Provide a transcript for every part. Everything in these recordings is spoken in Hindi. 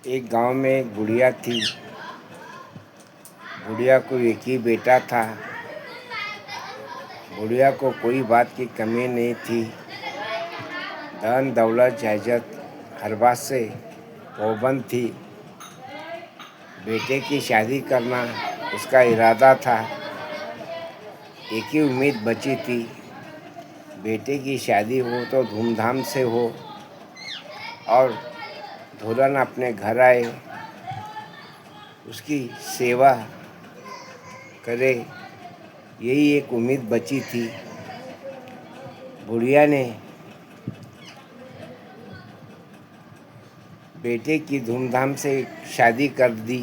एक गांव में एक बुढ़िया थी। बुढ़िया को एक ही बेटा था। बुढ़िया को कोई बात की कमी नहीं थी। धन दौलत जायदाद हर बात से पाबंद थी। बेटे की शादी करना उसका इरादा था। एक ही उम्मीद बची थी, बेटे की शादी हो तो धूमधाम से हो और दुल्हन अपने घर आए, उसकी सेवा करे। यही एक उम्मीद बची थी। बुढ़िया ने बेटे की धूमधाम से शादी कर दी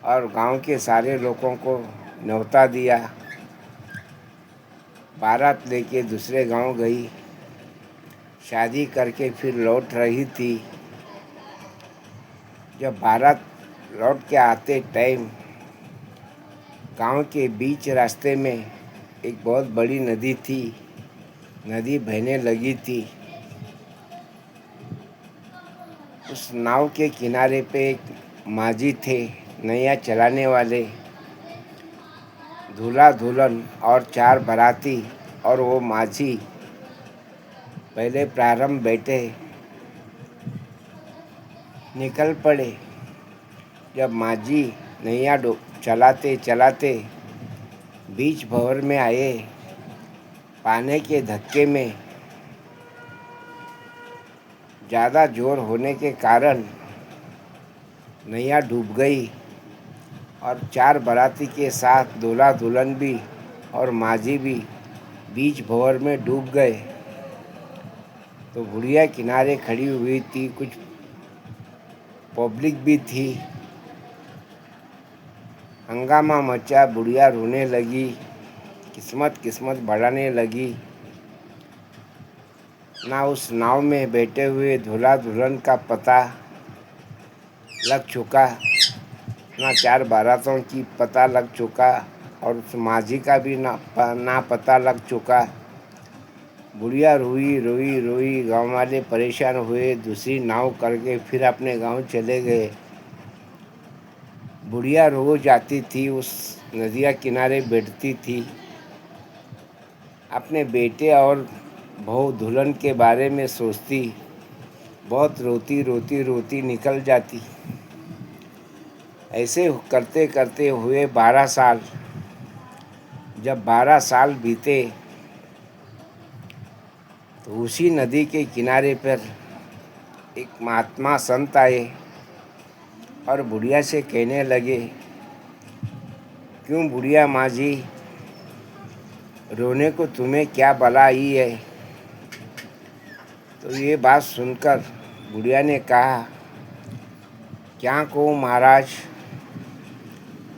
और गांव के सारे लोगों को न्योता दिया। बारात लेके दूसरे गांव गई। शादी करके फिर लौट रही थी। जब बारात लौट के आते टाइम गांव के बीच रास्ते में एक बहुत बड़ी नदी थी। नदी बहने लगी थी। उस नाव के किनारे पे एक माझी थे, नैया चलाने वाले। दूल्हा दुल्हन और 4 बाराती और वो माझी पहले प्रारंभ बैठे निकल पड़े। जब माझी नैया चलाते चलाते बीच भंवर में आए, पानी के धक्के में ज़्यादा जोर होने के कारण नैया डूब गई और 4 बाराती के साथ दूल्हा दुल्हन भी और माझी भी बीच भंवर में डूब गए। तो बुढ़िया किनारे खड़ी हुई थी, कुछ पब्लिक भी थी। हंगामा मचा, बुढ़िया रोने लगी, किस्मत बढ़ाने लगी। ना उस नाव में बैठे हुए दूल्हा दुल्हन का पता लग चुका, ना 4 बारातों की पता लग चुका और उस माझी का भी ना पता लग चुका। बुढ़िया रोई रोई रोई, गांव वाले परेशान हुए। दूसरी नाव करके फिर अपने गांव चले गए। बुढ़िया रोज आती थी, उस नदिया किनारे बैठती थी, अपने बेटे और बहू दुल्हन के बारे में सोचती। बहुत रोती रोती रोती निकल जाती। ऐसे करते करते हुए 12 साल। जब 12 साल बीते तो उसी नदी के किनारे पर एक महात्मा संत आए और बुढ़िया से कहने लगे, क्यों बुढ़िया माँ जी, रोने को तुम्हें क्या बला आई है? तो ये बात सुनकर बुढ़िया ने कहा, क्या कहूँ महाराज,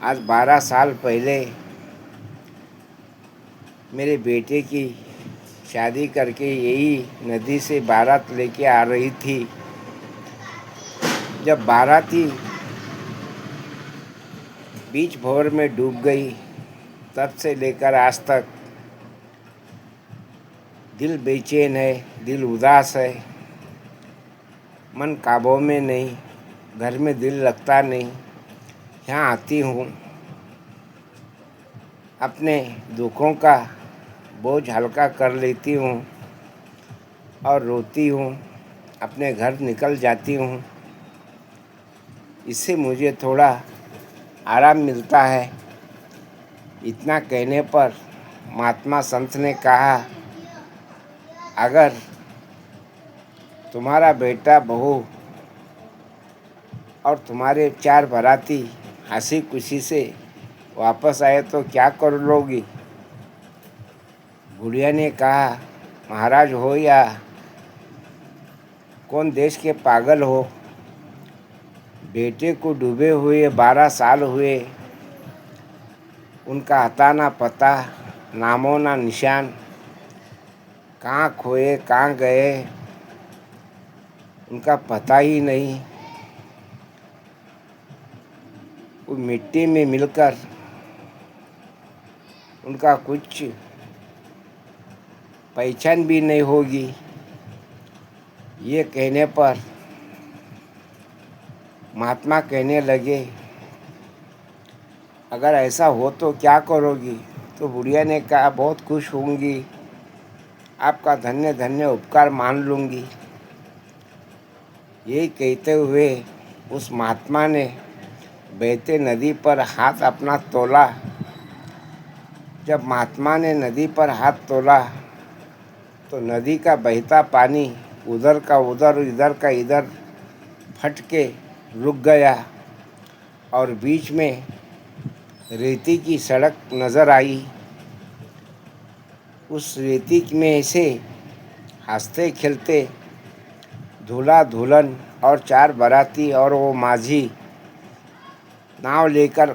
आज 12 साल पहले मेरे बेटे की शादी करके यही नदी से बारात लेके आ रही थी। जब बाराती बीच भंवर में डूब गई, तब से लेकर आज तक दिल बेचैन है, दिल उदास है, मन काबू में नहीं, घर में दिल लगता नहीं। यहाँ आती हूँ, अपने दुखों का बोझ हल्का कर लेती हूँ और रोती हूँ, अपने घर निकल जाती हूँ। इससे मुझे थोड़ा आराम मिलता है। इतना कहने पर महात्मा संत ने कहा, अगर तुम्हारा बेटा बहू और तुम्हारे 4 बाराती हंसी खुशी से वापस आए तो क्या कर लोगी? बुढ़िया ने कहा, महाराज हो या कौन देश के पागल हो, बेटे को डूबे हुए 12 साल हुए, उनका अता ना पता, नामो ना निशान, कहाँ खोए कहाँ गए उनका पता ही नहीं। वो मिट्टी में मिलकर उनका कुछ पहचान भी नहीं होगी। ये कहने पर महात्मा कहने लगे, अगर ऐसा हो तो क्या करोगी? तो बुढ़िया ने कहा, बहुत खुश होंगी, आपका धन्य धन्य उपकार मान लूँगी। यही कहते हुए उस महात्मा ने बहते नदी पर हाथ अपना तोला। जब महात्मा ने नदी पर हाथ तोला तो नदी का बहता पानी उधर का उधर, इधर का इधर फट के रुक गया और बीच में रेती की सड़क नज़र आई। उस रेती में से हंसते खेलते दूल्हा दुल्हन और 4 बाराती और वो माझी नाव लेकर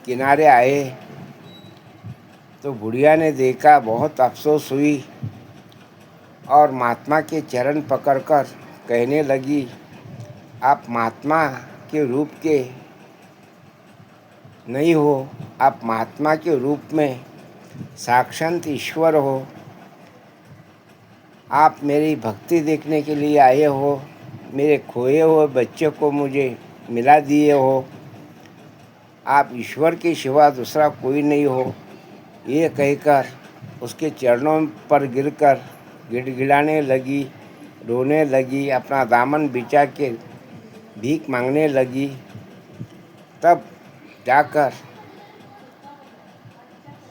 किनारे आए। तो बुढ़िया ने देखा, बहुत अफसोस हुई और महात्मा के चरण पकड़कर कहने लगी, आप महात्मा के रूप के नहीं हो, आप महात्मा के रूप में साक्षात ईश्वर हो। आप मेरी भक्ति देखने के लिए आए हो, मेरे खोए हुए बच्चे को मुझे मिला दिए हो। आप ईश्वर के सिवा दूसरा कोई नहीं हो। ये कहकर उसके चरणों पर गिरकर गिड़गिड़ाने लगी, रोने लगी, अपना दामन बिछा के भीख मांगने लगी। तब जाकर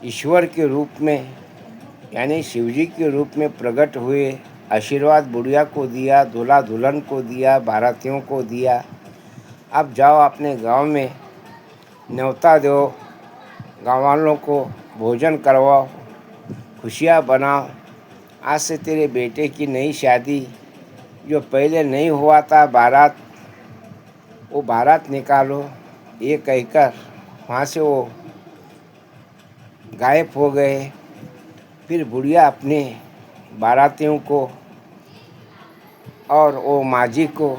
ईश्वर के रूप में यानी शिवजी के रूप में प्रकट हुए, आशीर्वाद बुढ़िया को दिया, दूल्हा दुल्हन को दिया, बारातियों को दिया। अब जाओ अपने गांव में न्योता दो, गाँव वालों को भोजन करवाओ, खुशियाँ बनाओ। आज से तेरे बेटे की नई शादी, जो पहले नहीं हुआ था बारात, वो बारात निकालो। ये कहकर वहाँ से वो गायब हो गए। फिर बुढ़िया अपने बारातियों को और वो माझी को,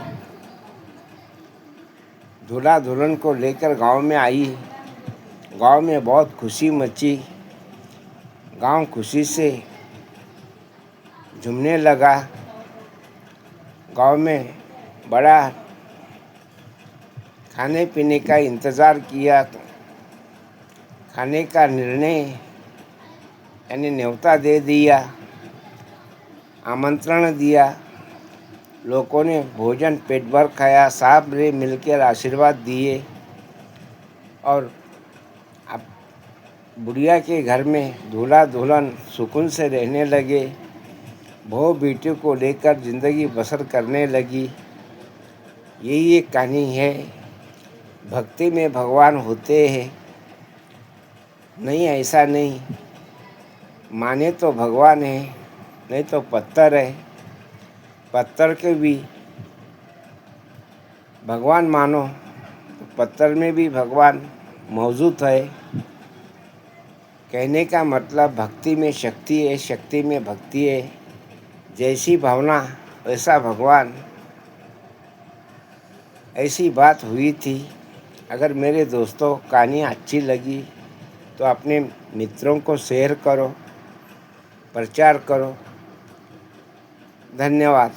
दूल्हा दुल्हन को लेकर गांव में आई। गांव में बहुत खुशी मची, गांव खुशी से झूमने लगा। गांव में बड़ा खाने पीने का इंतज़ार किया। खाने का निर्णय यानी न्योता दे दिया, आमंत्रण दिया। लोगों ने भोजन पेट भर खाया, साहब ने मिलकर आशीर्वाद दिए और अब बुढ़िया के घर में दूल्हा दुल्हन सुकून से रहने लगे। बहू बेटी को लेकर ज़िंदगी बसर करने लगी। यही एक कहानी है। भक्ति में भगवान होते हैं, नहीं ऐसा नहीं। माने तो भगवान है, नहीं तो पत्थर है। पत्थर के भी भगवान मानो तो पत्थर में भी भगवान मौजूद है। कहने का मतलब भक्ति में शक्ति है, शक्ति में भक्ति है। जैसी भावना वैसा भगवान, ऐसी बात हुई थी। अगर मेरे दोस्तों कहानी अच्छी लगी तो अपने मित्रों को शेयर करो, प्रचार करो। धन्यवाद।